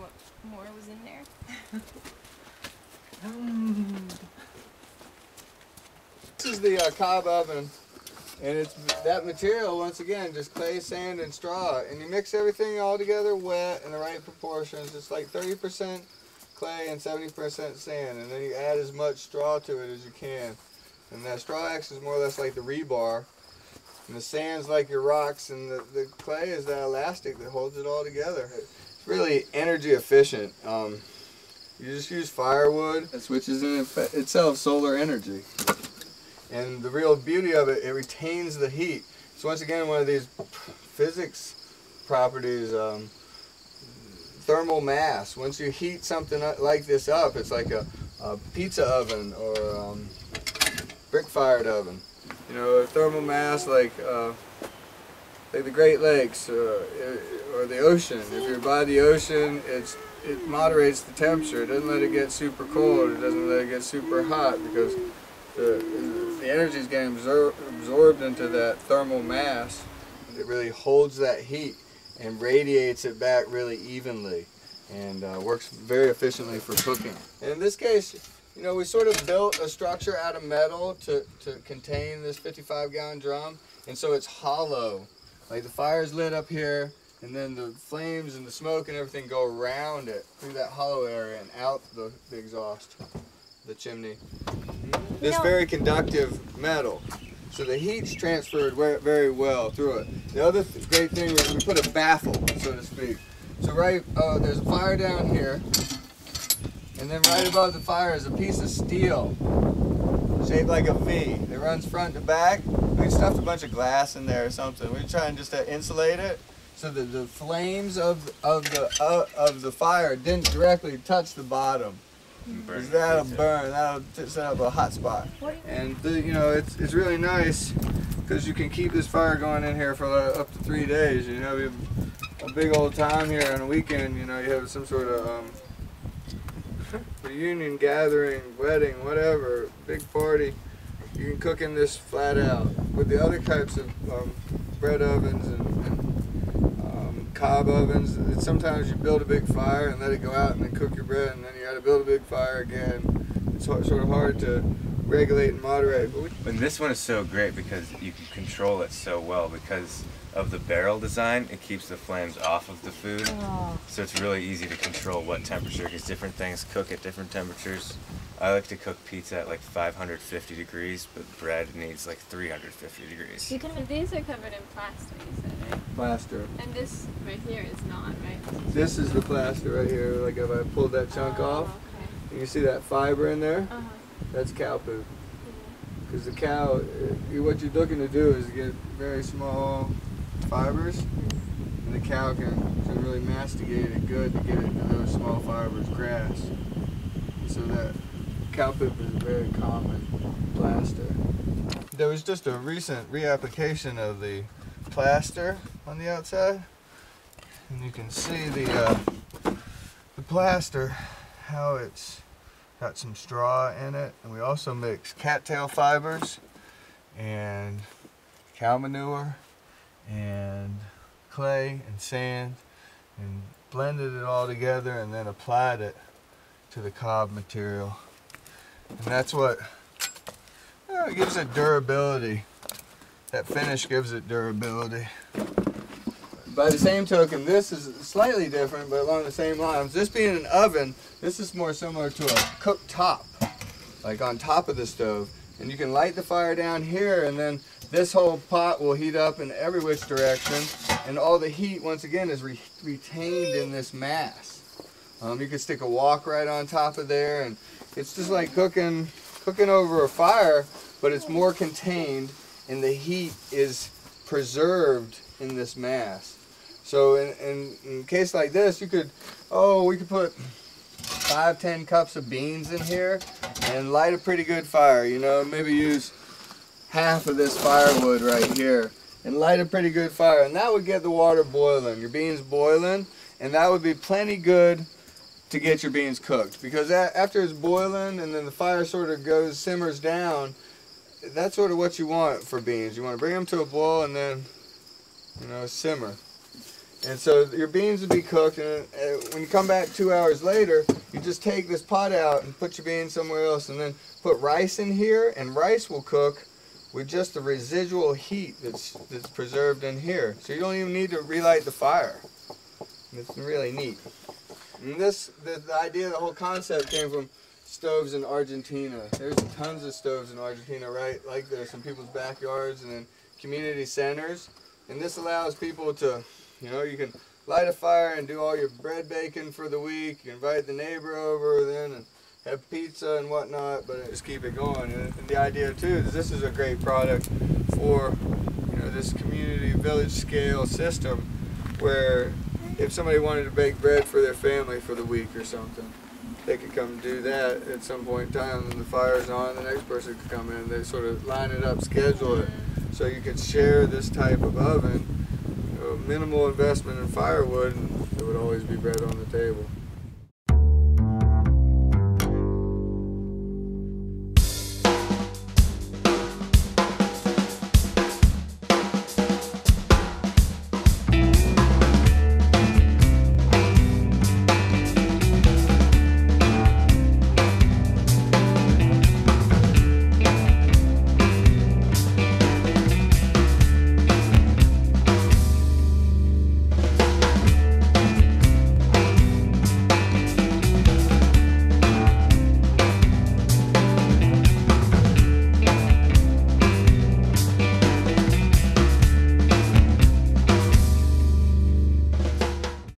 what more was in there. This is the Cob Oven, and it's that material, once again, just clay, sand, and straw. And you mix everything all together wet in the right proportions. It's like 30% clay and 70% sand, and then you add as much straw to it as you can. And that straw acts is more or less like the rebar, and the sand's like your rocks, and the clay is that elastic that holds it all together. It's really energy efficient. You just use firewood, which is in itself solar energy. And the real beauty of it, it retains the heat. So once again, one of these physics properties, thermal mass. Once you heat something like this up, it's like a pizza oven or brick-fired oven. You know, a thermal mass like the Great Lakes or the ocean. If you're by the ocean, it moderates the temperature. It doesn't let it get super cold. It doesn't let it get super hot because the energy is getting absorbed into that thermal mass. It really holds that heat and radiates it back really evenly, and works very efficiently for cooking. And in this case, you know, we sort of built a structure out of metal to contain this 55-gallon drum, and so it's hollow. Like the fire's lit up here, and then the flames and the smoke and everything go around it through that hollow area and out the exhaust, the chimney. This very conductive metal, so the heat's transferred very well through it. The other great thing is we put a baffle, so to speak. So there's a fire down here, and then right above the fire is a piece of steel shaped like a V. It runs front to back. We stuffed a bunch of glass in there or something. We're trying just to insulate it so that the flames of the fire didn't directly touch the bottom. Because that'll burn, that'll set up a hot spot. And you know, it's really nice because you can keep this fire going in here for up to 3 days. You know, we have a big old time here on a weekend. You know, you have some sort of reunion, gathering, wedding, whatever, big party. You can cook in this flat out. With the other types of bread ovens and Cob ovens, sometimes you build a big fire and let it go out and then cook your bread, and then you got to build a big fire again. It's sort of hard to regulate and moderate. And this one is so great because you can control it so well because of the barrel design. It keeps the flames off of the food, so it's really easy to control what temperature, because different things cook at different temperatures. I like to cook pizza at like 550 degrees, but bread needs like 350 degrees. These are covered in plaster, you said, right? Plaster. And this right here is not, right? This is the plaster right here. Like if I pulled that chunk off, and you see that fiber in there, that's cow poop. Because the cow, what you're looking to do is get very small fibers, and the cow can really masticate it good to get it into those small fibers, grass. So that cow poop is a very common plaster. There was just a recent reapplication of the plaster on the outside, and you can see the plaster, how it's got some straw in it, and we also mix cattail fibers and cow manure and clay and sand and blended it all together and then applied it to the cob material. And that's what it gives it durability. That finish gives it durability. By the same token, this is slightly different, but along the same lines. This being an oven, this is more similar to a cooktop, like on top of the stove. And you can light the fire down here, and then this whole pot will heat up in every which direction, and all the heat, once again, is retained in this mass. You can stick a wok right on top of there, and it's just like cooking over a fire, but it's more contained, and the heat is preserved in this mass. So in a case like this, we could put 5-10 cups of beans in here and light a pretty good fire. You know, maybe use half of this firewood right here and light a pretty good fire, and that would get the water boiling, your beans boiling, and that would be plenty good to get your beans cooked. Because after it's boiling and then the fire sort of simmers down, that's sort of what you want for beans. You want to bring them to a boil and then, you know, simmer. And so your beans will be cooked, and when you come back 2 hours later, you just take this pot out and put your beans somewhere else, and then put rice in here, and rice will cook with just the residual heat that's preserved in here. So you don't even need to relight the fire. It's really neat. And the idea, the whole concept came from stoves in Argentina. There's tons of stoves in Argentina, right? Like this in people's backyards and in community centers. And this allows people to, you know, you can light a fire and do all your bread baking for the week. You invite the neighbor over then and have pizza and whatnot, but just keep it going. And the idea too is this is a great product for, you know, this community village scale system where if somebody wanted to bake bread for their family for the week or something, they could come do that at some point in time, and the fire's on, the next person could come in, they sort of line it up, schedule it, so you could share this type of oven, you know, minimal investment in firewood, and there would always be bread on the table.